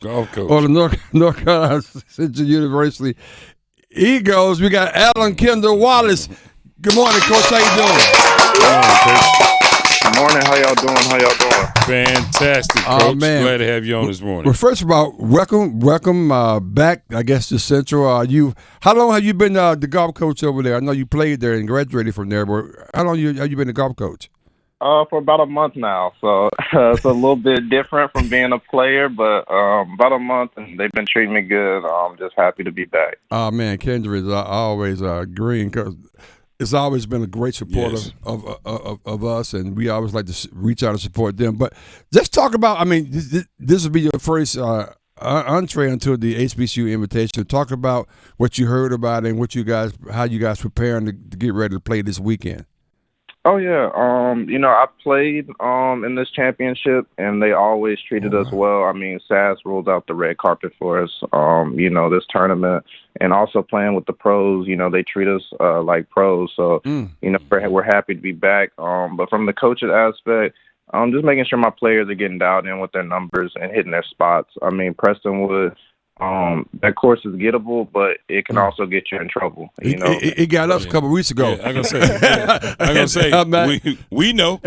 Golf coach. or the North Carolina Central University Eagles. We got Alan Kendall Wallace. Good morning, Coach. How you doing? Good morning, Coach. Good morning. How y'all doing? Fantastic, Oh, Coach. man. Glad to have you on this morning. Well, first of all, welcome back, I guess, to Central. How long have you been the golf coach over there? I know you played there and graduated from there, but how long have you been the golf coach? For about a month now, so it's a little bit different from being a player, but about a month, and they've been treating me good. I'm just happy to be back. Oh, man, Kendra is always agreeing because it's always been a great supporter of us, and we always like to reach out and support them. But let's talk about, this will be your first entree into the HBCU invitation. Talk about what you heard about it and how you guys preparing to get ready to play this weekend. Oh yeah, I played in this championship, and they always treated us well. I mean, SAS rolled out the red carpet for us. This tournament, and also playing with the pros. They treat us like pros. So we're happy to be back. But from the coach's aspect, just making sure my players are getting dialed in with their numbers and hitting their spots. I mean, Prestonwood. That course is gettable, but it can also get you in trouble. It got us a couple of weeks ago. Yeah, I'm gonna say, we know.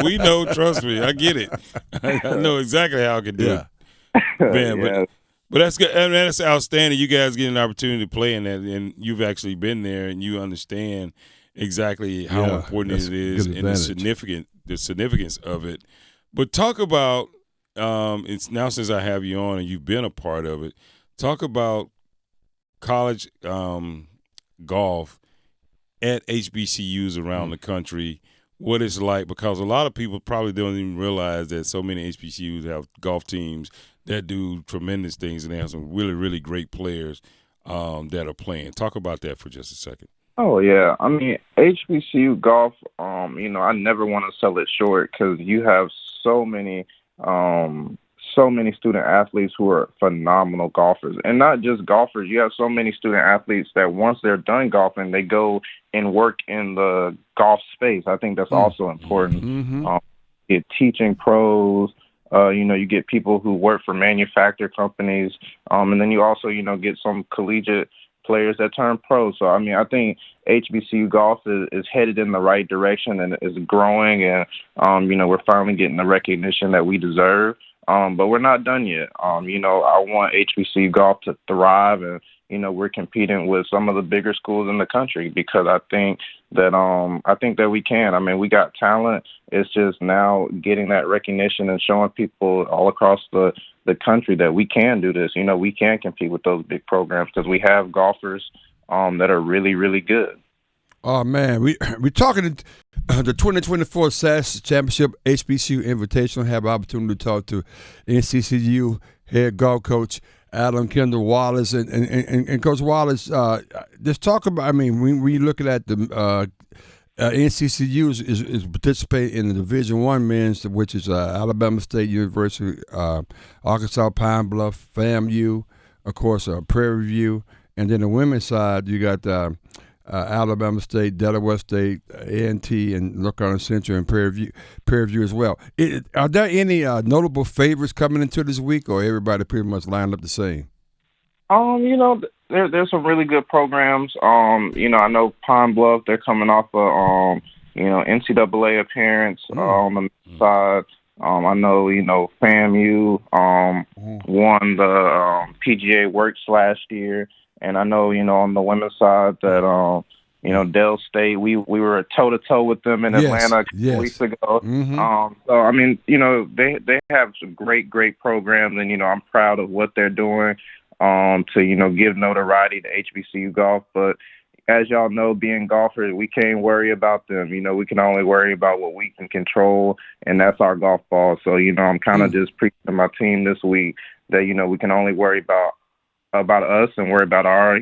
We know. Trust me, I get it. I know exactly how I can do it. Man, but that's good. I mean, that's outstanding. You guys get an opportunity to play in that, and you've actually been there, and you understand exactly how important it is and the significance of it. But talk about. It's now since I have you on and you've been a part of it, talk about college golf at HBCUs around the country, what it's like, because a lot of people probably don't even realize that so many HBCUs have golf teams that do tremendous things, and they have some really, really great players that are playing. Talk about that for just a second. Oh, yeah. I mean, HBCU golf, I never want to sell it short because you have so many student athletes who are phenomenal golfers, and not just golfers. You have so many student athletes that once they're done golfing, they go and work in the golf space. I think that's also important. Mm-hmm. You get teaching pros. You get people who work for manufacturer companies, and then you also, get some collegiate players that turn pro. So, I mean, I think HBCU golf is headed in the right direction and is growing, and, we're finally getting the recognition that we deserve. But we're not done yet. I want HBCU golf to thrive, and, we're competing with some of the bigger schools in the country because I think that we can. I mean, we got talent. It's just now getting that recognition and showing people all across the country that we can do this. We can compete with those big programs because we have golfers that are really, really good. Oh, man, we're talking the 2024 SAS Championship HBCU Invitational. Have an opportunity to talk to NCCU head golf coach Alan Kendall Wallace. And Coach Wallace, just talk about, when you're looking at the NCCU is participating in the Division I men's, which is Alabama State University, Arkansas Pine Bluff, FAMU, of course, Prairie View. And then the women's side, you got Alabama State, Delaware State, A&T, and North Carolina Central, and Prairie View as well. Are there any notable favorites coming into this week, or everybody pretty much lined up the same? There's some really good programs. I know Pine Bluff, they're coming off a NCAA appearance on the side. I know, FAMU won the PGA Works last year. And I know, on the women's side that, Dell State, we were toe-to-toe with them in Atlanta a couple weeks ago. Mm-hmm. They have some great programs, and, I'm proud of what they're doing to, give notoriety to HBCU golf. But as y'all know, being golfers, we can't worry about them. We can only worry about what we can control, and that's our golf ball. So, I'm kind of just preaching to my team this week that, we can only worry about us and worry about our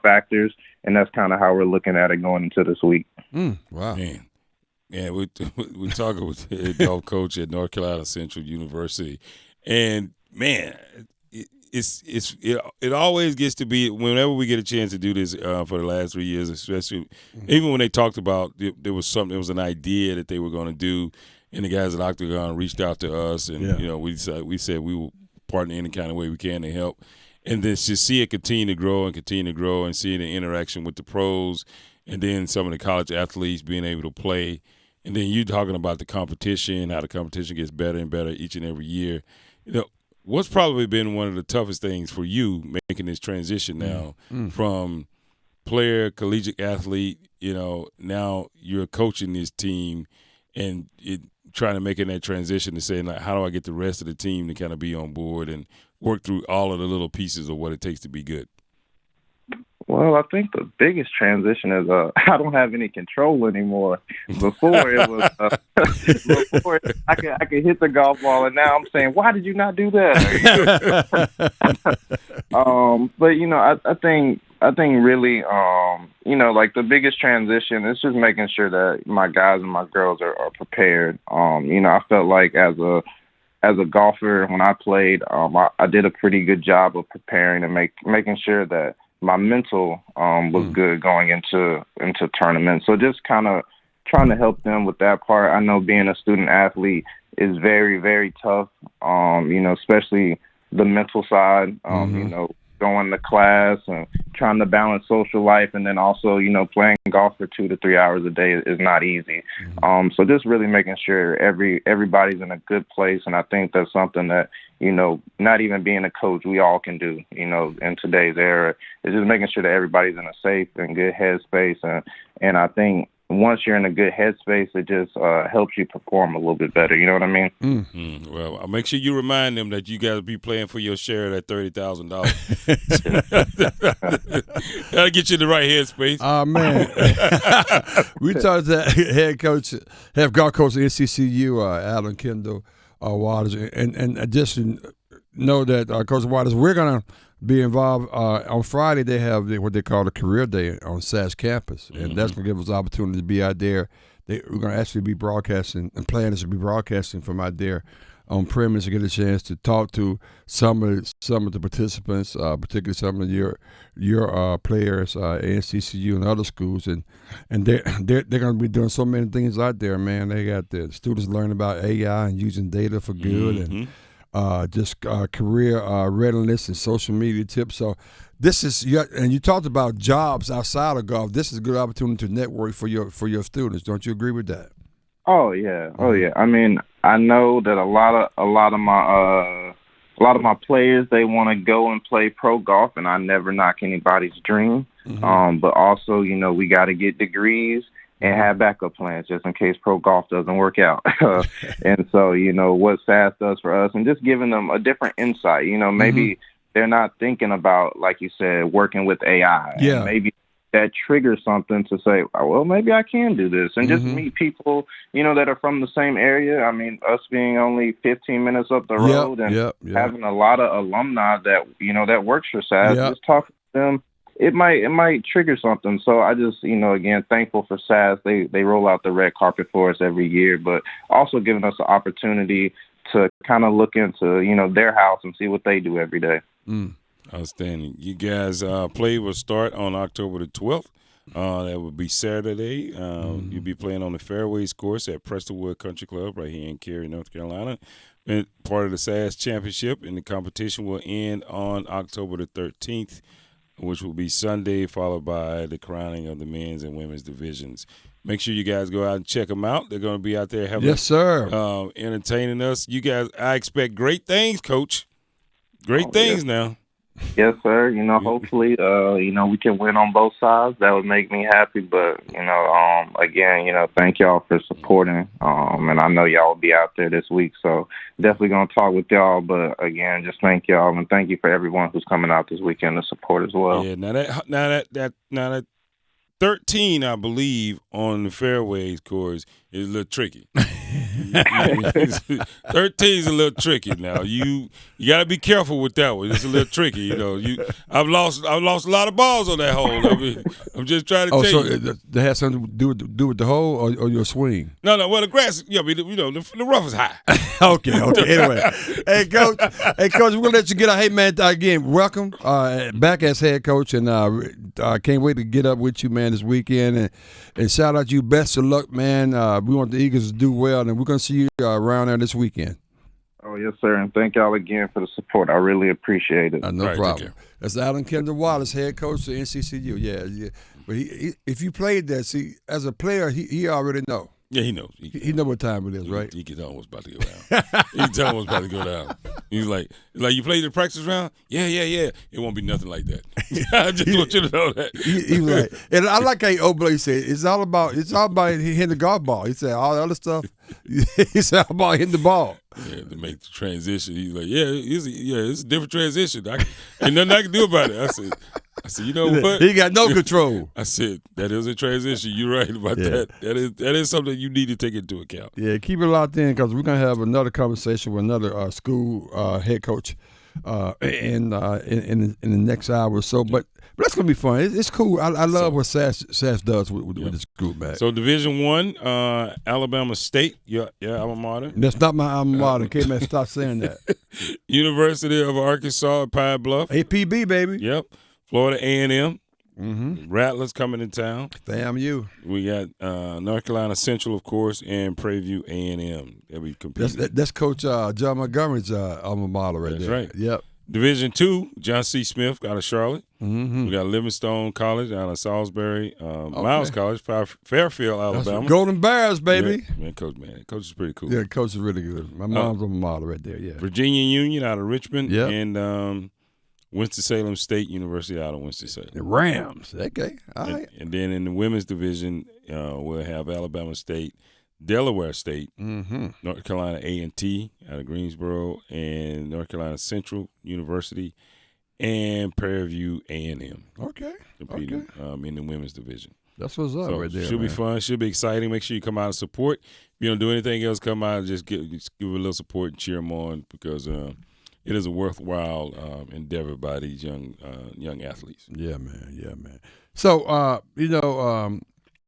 factors, and that's kind of how we're looking at it going into this week. Wow, man. Yeah, we're talking with the golf coach at North Carolina Central University, and man, it always gets to be, whenever we get a chance to do this for the last 3 years, especially even when they talked about there was an idea that they were going to do, and the guys at Octagon reached out to us, and we said we will partner in any kind of way we can to help. And then to see it continue to grow and see the interaction with the pros and then some of the college athletes being able to play. And then you talking about the competition, how the competition gets better and better each and every year. What's probably been one of the toughest things for you making this transition now from player, collegiate athlete, now you're coaching this team and trying to make that transition to saying, like, how do I get the rest of the team to kind of be on board and work through all of the little pieces of what it takes to be good? Well, I think the biggest transition is I don't have any control anymore. Before it was I could hit the golf ball, and now I'm saying, why did you not do that? But I think really like the biggest transition is just making sure that my guys and my girls are prepared. I felt like as a golfer when I played, I did a pretty good job of preparing and making sure that my mental was good going into tournaments. So just kind of trying to help them with that part. I know being a student athlete is very, very tough, especially the mental side, going to class and trying to balance social life, and then also, playing golf for 2 to 3 hours a day is not easy. So just really making sure everybody's in a good place, and I think that's something that, not even being a coach, we all can do, in today's era. It's just making sure that everybody's in a safe and good headspace, and I think once you're in a good headspace, it just helps you perform a little bit better. You know what I mean? Mm-hmm. Well, I'll make sure you remind them that you got to be playing for your share of that $30,000. That'll get you in the right headspace. Oh, man. We talked to head golf coach at NCCU, Alan Kendall Wallace, and just know that, Coach Wallace, we're going to be involved. On Friday, they have what they call a career day on SAS campus, and that's going to give us the opportunity to be out there. We're going to actually be broadcasting, and plan is to be broadcasting from out there on premise to get a chance to talk to some of the participants, particularly some of your players at NCCU and other schools, and they're going to be doing so many things out there, man. They got the students learning about AI and using data for good, and just career readiness and social media tips. So this is, and you talked about jobs outside of golf. This is a good opportunity to network for your students. Don't you agree with that? Oh yeah. I mean, I know that a lot of my players, they want to go and play pro golf, and I never knock anybody's dream. But also, we got to get degrees and have backup plans just in case pro golf doesn't work out. And so, what SAS does for us, and just giving them a different insight, maybe they're not thinking about, like you said, working with AI. Yeah. And maybe that triggers something to say, oh, well, maybe I can do this. And just meet people, that are from the same area. I mean, us being only 15 minutes up the road and having a lot of alumni that, that works for SAS, just talking to them. It might trigger something. So I just, again, thankful for SAS. They roll out the red carpet for us every year, but also giving us the opportunity to kind of look into, their house and see what they do every day. Outstanding. You guys, play will start on October the 12th. That would be Saturday. You'll be playing on the Fairways course at Prestonwood Country Club right here in Cary, North Carolina. And part of the SAS Championship, and the competition will end on October the 13th. Which will be Sunday, followed by the crowning of the men's and women's divisions. Make sure you guys go out and check them out. They're going to be out there having, entertaining us. You guys, I expect great things, Coach. Great things now. Yes, sir. Hopefully, we can win on both sides. That would make me happy. But, again, thank y'all for supporting. And I know y'all will be out there this week. So definitely going to talk with y'all. But, again, just thank y'all. And thank you for everyone who's coming out this weekend to support as well. Yeah, now that 13, I believe, on the Fairways course is a little tricky. 13 is a little tricky now. You got to be careful with that one. It's a little tricky, I've lost a lot of balls on that hole. I mean, I'm just trying to tell you. So that has something to do with the hole or your swing? No. Well, the grass, the rough is high. Okay. Anyway, hey coach, we're gonna let you get out. Hey man, again, welcome back as head coach, and I can't wait to get up with you, man, this weekend, and shout out you. Best of luck, man. We want the Eagles to do well well, and we're going to see you around there this weekend. Oh, yes, sir, and thank y'all again for the support. I really appreciate it. No problem. That's Alan Kendall Wallace, head coach of NCCU. Yeah. But if you played that, see, as a player, he already know. Yeah, he knows. He know what time it is, right? He can tell what's about to go down. He can tell what's about to go down. He's like you played the practice round? Yeah. It won't be nothing like that. I just want you to know that. He like, and I like how Obley said it's all about hitting the golf ball. He said all the other stuff. He said all about hitting the ball. Yeah, to make the transition. He's like, it's a different transition. Ain't nothing I can do about it. I said, you know what? He got no control. I said, that is a transition. You're right about that. That is something you need to take into account. Yeah, keep it locked in because we're going to have another conversation with another school head coach in the next hour or so. But that's going to be fun. It's cool. I love what SAS does with this group, man. So Division I, Alabama State, your alma mater. That's not my alma mater. K-Man, stop saying that. University of Arkansas at Pine Bluff. APB, baby. Yep. Florida A&M. Mm-hmm. Rattlers coming in town. FAMU. We got North Carolina Central, of course, and Prairie A&M. That we compete. That's Coach John Montgomery's alma mater right there. That's right. Yep. Division II, John C. Smith out of Charlotte. Mm-hmm. We got Livingstone College out of Salisbury. Miles College, Fairfield, Alabama. Golden Bears, baby. Yeah, Coach is pretty cool. Yeah, Coach is really good. My mom's alma mater right there, yeah. Virginia Union out of Richmond. Yep. And Winston-Salem State University out of Winston-Salem. The Rams. Okay. All right. And then in the women's division, we'll have Alabama State, Delaware State, North Carolina A&T out of Greensboro, and North Carolina Central University, and Prairie View A&M. Okay. Competing in the women's division. That's what's up right there. Should be fun. Should be exciting. Make sure you come out and support. If you don't do anything else, come out and just give a little support and cheer them on because it is a worthwhile endeavor by these young athletes. Yeah, man. So,